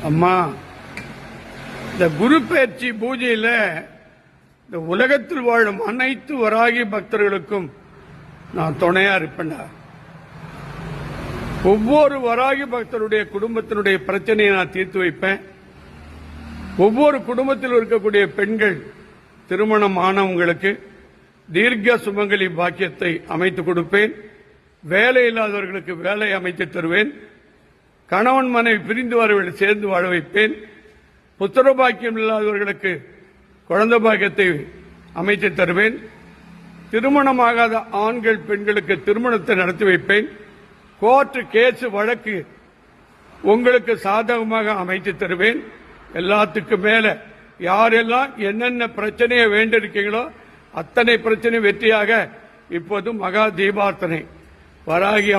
அம்மா, இந்த குரு பயிற்சி பூஜையில இந்த உலகத்தில் வாழும் அனைத்து வராகி பக்தர்களுக்கும் நான் துணையா இருப்பேன். ஒவ்வொரு வராகி பக்தருடைய குடும்பத்தினுடைய பிரச்சனையை நான் தீர்த்து வைப்பேன். ஒவ்வொரு குடும்பத்தில் இருக்கக்கூடிய பெண்கள் திருமணம் ஆனவங்களுக்கு தீர்க்க சுமங்கலி பாக்கியத்தை அமைத்துக் கொடுப்பேன். வேலை இல்லாதவர்களுக்கு வேலை அமைத்து தருவேன். கணவன் மனைவி பிரிந்து வரவர்களை சேர்ந்து வாழ வைப்பேன். புத்திர பாக்கியம் இல்லாதவர்களுக்கு குழந்தை பாக்கியத்தை அமைத்து தருவேன். திருமணமாகாத ஆண்கள் பெண்களுக்கு திருமணத்தை நடத்தி வைப்பேன். கோர்ட்டு கேஸ் வழக்கு உங்களுக்கு சாதகமாக அமைத்து தருவேன். எல்லாத்துக்கும் மேல யாரெல்லாம் என்னென்ன பிரச்சனையை வேண்டியிருக்கீங்களோ அத்தனை பிரச்சனை வெற்றியாக இப்போது மகா தீபார்த்தனை வராகி